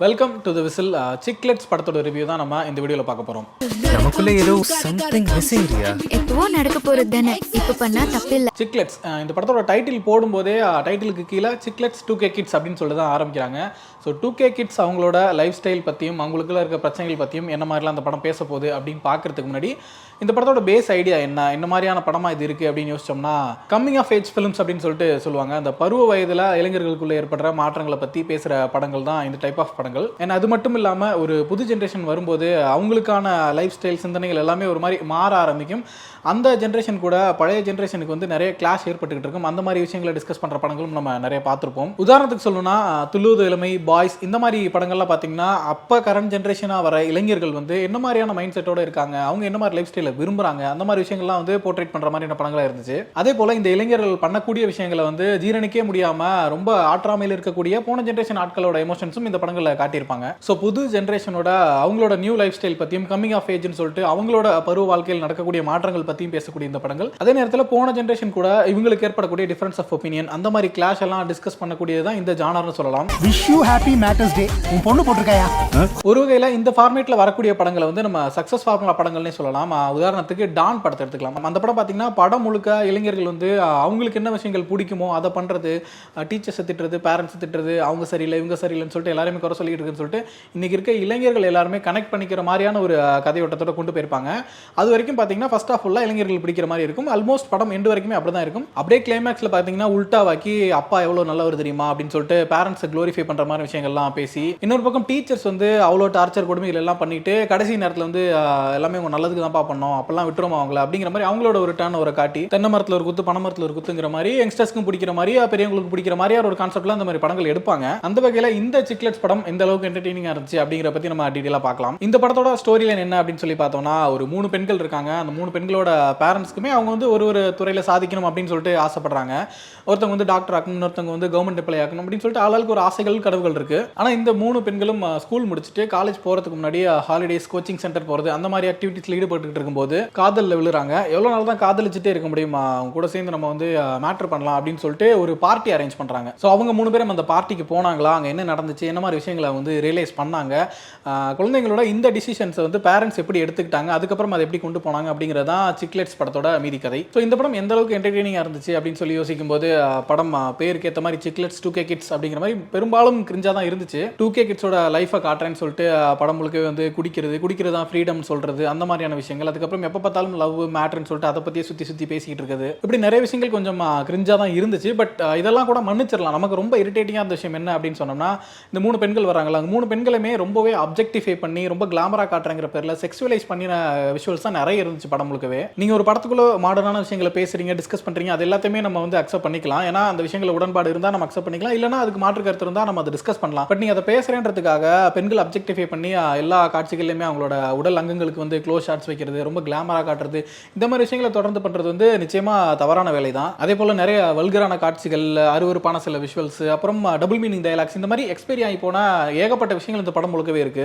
Welcome to the whistle. Cichlids படத்தோட review தான் நம்ம இந்த வீடியோவில் பார்க்க போகிறோம். நமக்குள்ள ஏதோ சம்திங் மிஸ்ஸிங் ரியா. எப்பவோ நடக்க போறது தானே, இப்ப பண்ணா தப்பில்லை. சிக்லெட்ஸ் இந்த படத்தோட டைட்டில் போடும்போதே டைட்டிலுக்கு கீழே சிக்லெட்ஸ் 2K கிட்ஸ் அப்படின்னு சொல்லிட்டு தான் ஆரம்பிக்கிறாங்க. ஸோ 2K கிட்ஸ் அவங்களோட லைஃப் ஸ்டைல் பற்றியும் அவங்களுக்குள்ள இருக்க பிரச்சனைகள் பற்றியும் என்ன மாதிரிலாம் அந்த படம் பேச போகுது அப்படின்னு பார்க்கறதுக்கு முன்னாடி இந்த படத்தோட பேஸ் ஐடியா என்ன மாதிரியான படமாக இது இருக்குது அப்படின்னு யோசிச்சோம்னா, கம்மிங் ஆஃப் ஏஜ் ஃபிலிம்ஸ் அப்படின்னு சொல்லிட்டு சொல்லுவாங்க. அந்த பருவ வயதில் இளைஞர்களுக்குள்ளே ஏற்படுற மாற்றங்களை பற்றி பேசுகிற படங்கள் தான் இந்த டைப் ஆஃப் படங்கள். ஏன்னா அது மட்டும் இல்லாமல் ஒரு புது ஜென்ரேஷன் வரும்போது அவங்களுக்கான லைஃப் ஸ்டைல் சிந்தனைகள் எல்லாமே ஒரு மாதிரி மாற ஆரம்பிக்கும். அந்த ஜென்ரேஷன் கூட பழைய ஜென்ரேஷனுக்கு வந்து நிறைய கிளாஷ் ஏற்பட்டுக்கிட்டு இருக்கும். அந்த மாதிரி விஷயங்களை டிஸ்கஸ் பண்ணுற படங்களும் நம்ம நிறைய பார்த்துருப்போம். உதாரணத்துக்கு சொல்லணும்னா துளுது இளமை, பாய்ஸ், இந்த மாதிரி படங்கள்லாம் பார்த்தீங்கன்னா அப்போ கரண்ட் ஜென்ரேஷனாக வர இளைஞர்கள் வந்து என்ன மாதிரியான மைண்ட் செட்டோட இருக்காங்க, அவங்க என்ன மாதிரி லைஃப் ஸ்டைலை விரும்புகிறாங்க, அந்த மாதிரி விஷயங்கள்லாம் வந்து போர்ட்ரேட் பண்ணுற மாதிரியான படங்களாக இருந்துச்சு. அதே போல் இந்த இளைஞர்கள் பண்ணக்கூடிய விஷயங்களை வந்து ஜீரணிக்கவே முடியாமல் ரொம்ப ஆற்றாமையில் இருக்கக்கூடிய போன ஜென்ரேஷன் ஆட்களோட எமோஷன்ஸும் இந்த படங்களில் காட்டியிருப்பாங்க. ஸோ புது ஜென்ரேஷனோட அவங்களோட நியூ லைஃப் ஸ்டைல் பற்றியும் கம்மிங் ஆஃப் ஏஜ்னு சொல்லிட்டு அவங்களோட பருவ வாழ்க்கையில் நடக்கக்கூடிய மாற்றங்கள் பற்றியும் பேசக்கூடிய இந்த படங்கள். அதே நேரத்தில் போன ஜென்ரேஷன் கூட இவங்களுக்கு ஏற்படக்கூடிய டிஃபரன்ஸ் ஆஃப் ஒப்பீனியன், அந்த மாதிரி கிளாஷ் எல்லாம் டிஸ்கஸ் பண்ணக்கூடியதான் இந்த ஜானர்னு சொல்லலாம். விஷ் யூ ஹேப்பி மேட்டர்ஸ் டே. உன் பொண்ணு போட்டிருக்காயா? ஒரு வகையில் இந்த ஃபார்மேட்டில் வரக்கூடிய படங்களை வந்து நம்ம சக்ஸஸ் ஃபார்முலா படங்கள்னே சொல்லலாம். உதாரணத்துக்கு டான் படத்தை எடுத்துக்கலாம். அந்த படம் பார்த்தீங்கன்னா படம் முழுக்க இளைஞர்கள் வந்து அவங்களுக்கு என்ன விஷயங்கள் பிடிக்குமோ அதை பண்ணுறது, டீச்சர்ஸை திட்டுறது, பேரண்ட்ஸை திட்டுறது, அவங்க சரியில்லை இவங்க சரியில்லைன்னு சொல்லிட்டு எல்லாருமே குறை சொல்லிட்டு இருக்குன்னு சொல்லிட்டு இன்னைக்கு இருக்க இளைஞர்கள் எல்லாருமே கனெக்ட் பண்ணிக்கிற மாதிரியான ஒரு கதையோட்டத்தோட கொண்டு போயிருப்பாங்க. அது வரைக்கும் பார்த்தீங்கன்னா ஃபர்ஸ்ட் ஆஃப் ஃபுல்லாக இளைஞர்கள் பிடிக்கிற மாதிரி இருக்கும். ஆல்மோஸ்ட் படம் எண்டு வரைக்குமே அப்படி தான் இருக்கும். அப்படியே கிளைமேக்ஸில் பார்த்தீங்கன்னா உல்டாவாக்கி அப்பா எவ்வளோ நல்லவர் தெரியுமா அப்படின்னு சொல்லிட்டு பேரண்ட்ஸை க்ளோரிஃபை பண்ணுற மாதிரி விஷயங்கள்லாம் பேசி, இன்னொரு பக்கம் டீச்சர்ஸ் வந்து அவ்வளோ டார்ச்சர் கொடுமைகள் எல்லாம் பண்ணிட்டு கடைசி நேரத்தில் வந்து எல்லாமே உங்க நல்லதுக்கு தான் பண்ணோம், அப்பெல்லாம் விட்டுருமா அவங்கள அப்படிங்கிற மாதிரி அவங்களோட ஒரு டர்ன் ஒரு காட்டி, தென்னை மரத்தில் ஒரு குத்து பனை மரத்தில் ஒரு குத்துங்கிற மாதிரி யங்ஸ்டர்ஸ்க்கும் பிடிக்கிற மாதிரி பெரியவங்களுக்கு பிடிக்கிற மாதிரி ஒரு கான்செப்ட்ல அந்த மாதிரி படங்கள் எடுப்பாங்க. அந்த வகையில் இந்த சிக்லெட்ஸ் படம் எந்த அளவுக்கு என்டர்டெய்னிங்காக இருந்துச்சு அப்படிங்கிற பற்றி நம்ம டீட்டெயிலாக பார்க்கலாம். இந்த படத்தோட ஸ்டோரி லைன் என்ன அப்படின்னு சொல்லி பார்த்தோம்னா, ஒரு 3 பெண்கள் இருக்காங்க. அந்த 3 பெண்களோட பேரண்ட்ஸ்க்குமே அவங்க வந்து ஒரு துறையில் சாதிக்கணும் அப்படின்னு சொல்லிட்டு ஆசைப்படுறாங்க. ஒருத்தவங்க வந்து டாக்டர் ஆக்கணும், இன்னொருத்தவங்க வந்து கவர்மெண்ட் எம்ப்ளாய் ஆக்கணும் அப்படின்னு சொல்லிட்டு ஆளுக்கு ஒரு ஆசைகள் கனவுகள் இருக்கு. ஆனால் இந்த 3 பெண்களும் ஸ்கூல் முடிச்சுட்டு காலேஜ் போகிறதுக்கு முன்னாடி ஹாலிடேஸ், கோச்சிங் சென்டர் போகிறது, அந்த மாதிரி ஆக்டிவிட்டீஸ்ல ஈடுபட்டு இருக்கும்போது காதலில் விழுறாங்க. எவ்வளோ நாள் தான் காதலிச்சுட்டே இருக்க முடியுமா, அவங்க கூட சேர்ந்து நம்ம வந்து மேட்டர் பண்ணலாம் அப்படின்னு சொல்லிட்டு ஒரு பார்ட்டி அரேஞ்ச் பண்ணுறாங்க. ஸோ அவங்க 3 பேரும் அந்த பார்ட்டிக்கு போனாங்களா, அங்கே என்ன நடந்துச்சு, என்ன மாதிரி விஷயங்களை வந்து ரியலைஸ் பண்ணாங்க, குழந்தைங்களோட இந்த டிசிஷன்ஸை வந்து பேரண்ட்ஸ் எப்படி எடுத்துக்கிட்டாங்க, அதுக்கப்புறம் அதை எப்படி கொண்டு போனாங்க அப்படிங்கிறதான் சிக்லெட்ஸ் படத்தோட மீதி கதை. ஸோ இந்த படம் எந்த அளவுக்கு என்டர்டெய்னிங்காக இருந்துச்சு அப்படின்னு சொல்லி யோசிக்கும் போது படம் பேருக்கு ஏற்ற மாதிரி சிக்லெட்ஸ் 2K கிட்ஸ் அப்படிங்கிற மாதிரி பெரும்பாலும் கிரிஞ்சா தான் இருந்துச்சு. 2K கிட்ஸோட லைஃபை காட்டுறேன்னு சொல்லிட்டு படம் முழுக்க வந்து குடிக்கிறது தான் ஃப்ரீடம் சொல்றது, அந்த மாதிரியான விஷயங்கள், அதுக்கப்புறம் எப்போ பார்த்தாலும் லவ் மேட்டர்னு சொல்லிட்டு அதை பற்றியே சுற்றி பேசிக்கிட்டு இருக்குது. இப்படி நிறைய விஷயங்கள் கொஞ்சம் கிரிஞ்சா தான் இருந்துச்சு. பட் இதெல்லாம் கூட மன்னிச்சிடலாம். நமக்கு ரொம்ப இரிட்டேட்டிங்காக இருந்த விஷயம் என்ன அப்படின்னு சொன்னோம்னா, இந்த 3 பெண்கள் வராங்களா, அந்த 3 பெண்களுமே ரொம்பவே அப்ஜெக்டிஃபை பண்ணி ரொம்ப கிளாமரா காட்டுறங்கிற பேரில் செக்ஸுவலைஸ் பண்ணின விஷுவல்ஸ் தான் நிறைய இருந்துச்சு படம் முழுக்கவே. நீங்கள் ஒரு படத்துக்குள்ள மாடர்னான விஷயங்களை பேசுறீங்க, டிஸ்கஸ் பண்ணுறீங்க, அது எல்லாத்தையுமே நம்ம வந்து அக்செப்ட் பண்ணிக்கலாம். ஏன்னா அந்த விஷயங்களை உடன்பாடு இருந்தால் நம்ம அக்செப்ட் பண்ணிக்கலாம், இல்லைனா அதுக்கு மாற்று கருத்து இருந்தால் நம்ம அதை டிஸ்கஸ் பண்ணலாம். பட் நீங்கள் அதை பேசுகிறேன்றதுக்காக பெண்கள் அப்ஜெக்டிஃபை பண்ணி எல்லா காட்சிகள்லையுமே அவங்களோட உடல் அங்கங்களுக்கு வந்து க்ளோஸ் ஷாட்ஸ் வைக்கிறது, ரொம்ப கிளாமரா காட்டுறது, இந்த மாதிரி விஷயங்களை தொடர்ந்து பண்ணுறது வந்து நிச்சயமாக தவறான வேலை தான். அதே போல் நிறைய வல்கரான காட்சிகள், அருவருப்பான சில விஷுவல்ஸ், அப்புறம் டபுள் மீனிங் டயலாக்ஸ், இந்த மாதிரி எக்ஸ்பீரி ஆகி போனால் ஏகப்பட்ட விஷயங்கள் இந்த படம் முழுக்கவே இருக்குது.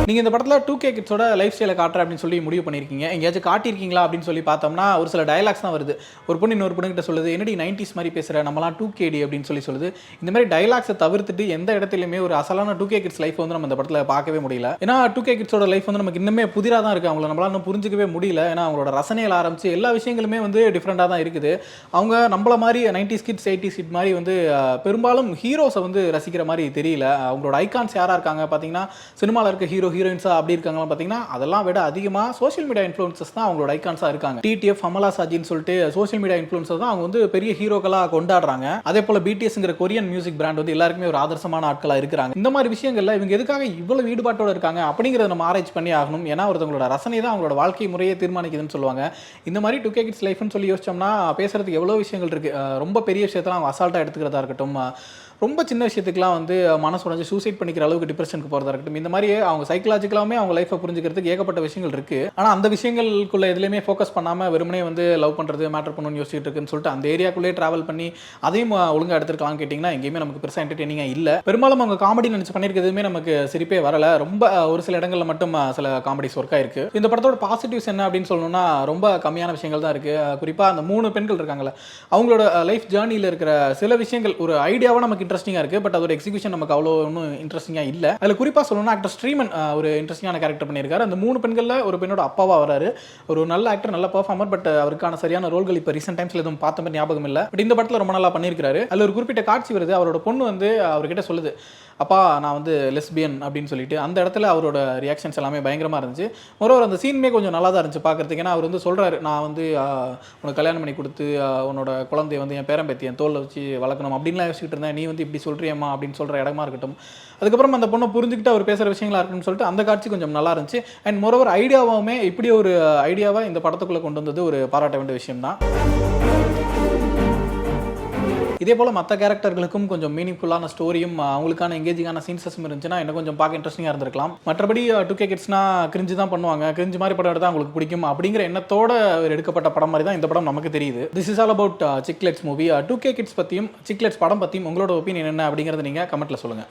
நீங்கள் இந்த படத்தில் 2K கிட்ஸோட லைஃப் ஸ்டைலை காட்டுற அப்படின்னு சொல்லி முடிவு பண்ணியிருக்கீங்க. எங்கேயாச்சும் காட்டியிருக்கீங்களா அப்படின்னு சொல்லி பார்த்தோம்னா ஒரு சில டயலாக்ஸ் தான் வருது. ஒரு பொண்ணு இன்னொரு பொண்ணுகிட்ட சொல்லுது, என்னடி 90s மாதிரி பேசுகிற, நம்மளாம் 2KD அப்படின்னு சொல்லுது. இந்த மாதிரி டயலாக்ஸை தவிர்த்துட்டு எந்த இடத்துலையுமே ஒரு அசலான 2K கிட்ஸ் லைஃப் வந்து நம்ம இந்த படத்தில் பார்க்கவே முடியல. ஏன்னா 2K கிட்ஸோட லைஃப் வந்து நமக்கு இன்னுமே புதிராக தான் இருக்குது. அவங்கள நம்மளால இன்னும் புரிஞ்சிக்கவே முடியல. ஏன்னா அவங்களோட ரசனையில் ஆரம்பிச்சு எல்லா விஷயங்களுமே வந்து டிஃப்ரெண்ட்டாக தான் இருக்குது. அவங்க நம்மள மாதிரி 90s கிட்ஸ் 80s கிட் மாதிரி வந்து பெரும்பாலும் ஹீரோஸை வந்து ரசிக்கிற மாதிரி தெரியல. அவங்களோட ஐகான்ஸ் யாராக இருக்காங்க பார்த்தீங்கன்னா, சினிமாவில் இருக்க ஹீரோயின்ஸாக அப்படி இருக்காங்களா பார்த்தீங்கன்னா, அதெல்லாம் விட அதிகமாக சோஷியல் மீடியா இன்ஃப்ளூயன்சஸ் தான் அவங்களோட ஐகான்ஸாக இருக்காங்க. TTF, அமலா சாஜின்னு சொல்லிட்டு சோஷியல் மீடியா இன்ஃப்ளூயன்சஸ் தான் அவங்க வந்து பெரிய ஹீரோக்களாக கொண்டாடுறாங்க. அதே போல் BTSங்கிற கொரியன் மியூசிக் பிராண்ட் வந்து எல்லாருக்குமே ஒரு ஆதர்சமான ஆட்களாக இருக்கிறாங்க. இந்த மாதிரி விஷயங்கள்ல இவங்க எதுக்காக இவ்வளவு ஈடுபாட்டோட இருக்காங்க அப்படிங்கிறத நம்ம ஆராய்ச்சி பண்ணி ஆகணும். ஏன்னா ஒருத்தவங்களோட ரசனை தான் அவங்களோட வாழ்க்கை முறையை தீர்மானிக்குதுன்னு சொல்லுவாங்க. இந்த மாதிரி 2K கிட்ஸ் லைஃப்னு சொல்லி யோசிச்சோம்னா பேசுறதுக்கு எவ்வளோ விஷயங்கள் இருக்கு. ரொம்ப பெரிய விஷயத்தெல்லாம் அவங்க அசால்ட்டாக எடுத்துக்கிறதா இருக்கட்டும், ரொம்ப சின்ன விஷயத்துக்குலாம் வந்து மனசு உடஞ்சு சூசைட் பண்ணிக்கிற அளவுக்கு டிப்ரெஷனுக்கு போகிறதா இருக்கட்டும், இந்த மாதிரி அவங்க சைக்கலாஜிக்கலாமே அவங்க லைஃப்பை புரிஞ்சுக்கிறதுக்கு ஏகப்பட்ட விஷயங்கள் இருக்கு. ஆனா அந்த விஷயங்களுக்குள்ள எதுலையுமே ஃபோக்கஸ் பண்ணாம வெறுமனே வந்து லவ் பண்றது மேட்டர் பண்ணணும்னு யோசிச்சுட்டு இருக்குன்னு சொல்லிட்டு அந்த ஏரியாக்குள்ளேயே டிராவல் பண்ணி அதையும் ஒழுங்கா எடுத்துருக்கலாம் கேட்டிங்கன்னா எங்கேயுமே நமக்கு பெருசாக என்டர்டெய்னிங்காக இல்லை. பெரும்பாலும் அவங்க காமெடி நினச்சி பண்ணியிருக்கிறதுமே நமக்கு சிரிப்பே வரல. ரொம்ப ஒரு சில இடங்களில் மட்டும் சில காமெடிஸ் ஒர்க் ஆயிருக்கு. இந்த படத்தோட பாசிட்டிவ்ஸ் என்ன அப்படின்னு சொல்லணும்னா ரொம்ப கம்மியான விஷயங்கள் தான் இருக்கு. குறிப்பாக அந்த 3 பெண்கள் இருக்காங்கல்ல, அவங்களோட லைஃப் ஜேர்னியில் இருக்கிற சில விஷயங்கள் ஒரு ஐடியாவாக நமக்கு இன்ட்ரெஸ்டிங்காக இருக்கு. பட் அதோட எக்ஸிகியூஷன் நமக்கு அவ்வளோ ஒன்றும் இன்ட்ரெஸ்டிங்காக இல்லை. அதில் குறிப்பாக சொல்லணும்னா ஆக்டர் ஸ்ரீமன் ஒரு இன்ட்ரெஸ்டிங்கான கேரக்டர் பண்ணியிருக்காரு. அந்த 3 பெண்களில் ஒரு பெண்ணோட அப்பாவா வராரு. ஒரு நல்ல ஆக்டர், நல்ல பெர்ஃபார்மர். பட் அவருக்கான சரியான ரோல்கள் இப்போ ரீசெண்ட் டைம்ஸ்ல எதுவும் பார்த்த மாதிரி ஞாபகம் இல்லை. பட் இந்த படத்தில் ரொம்ப நல்லா பண்ணியிருக்காரு. அதில் ஒரு குறிப்பிட்ட காட்சி வருது. அவரோட பொண்ணு வந்து அவர்கிட்ட சொல்லுது, அப்பா நான் வந்து லெஸ்பியன் அப்படின்னு சொல்லிட்டு. அந்த இடத்துல அவரோட ரியாக்ஷன்ஸ் எல்லாமே பயங்கரமாக இருந்துச்சு. மொரோவர் அந்த சீனுமே கொஞ்சம் நல்லா தான் இருந்துச்சு பார்க்கறதுக்கு. ஏன்னா அவர் வந்து சொல்கிறாரு, நான் வந்து உனக்கு கல்யாணம் பண்ணி கொடுத்து உன்னோட குழந்தைய வந்து என் பேரம்பேத்தி என் தோளில் வச்சு வளர்க்கணும் அப்படின்லாம் யோசிச்சுட்டு இருந்தேன், நீ வந்து இப்படி சொல்கிறியம்மா அப்படின்னு சொல்கிற இடமா இருக்கட்டும். அதுக்கப்புறம் அந்த பொண்ணை புரிஞ்சுக்கிட்டு அவர் பேசுகிற விஷயங்களா இருக்குன்னு சொல்லிட்டு அந்த காட்சி கொஞ்சம் நல்லா இருந்துச்சு. அண்ட் மொரோவர் ஐடியாவுமே இப்படி ஒரு ஐடியாவை இந்த படத்துக்குள்ளே கொண்டு வந்தது ஒரு பாராட்ட வேண்டிய விஷயம் தான். இதே போல் மற்ற கேரக்டர்களுக்கும் கொஞ்சம் மீனிங்ஃபுல்லான ஸ்டோரியும் அவங்களுக்கான எங்கேஜிங்கான சீன்ஸஸும் இருந்துச்சுன்னா இன்னும் கொஞ்சம் பார்க்க இன்ட்ரெஸ்டிங்காக இருந்திருக்கலாம். மற்றபடி 2K கிட்ஸ்னா கிரிஞ்சு தான் பண்ணுவாங்க, கிரிஞ்சு மாதிரி படம் எடுத்தால் அவங்களுக்கு பிடிக்கும் அப்படிங்கிற எண்ணத்தோட எடுக்கப்பட்ட படம் மாதிரி தான் இந்த படம் நமக்கு தெரியுது. This is all about cichlids movie. 2K kids பற்றியும் சிக்லெட்ஸ் படம் பற்றியும் உங்களோட ஒப்பீனியன் என்ன அப்படிங்கிறத நீங்கள் கமெண்ட்டில் சொல்லுங்கள்.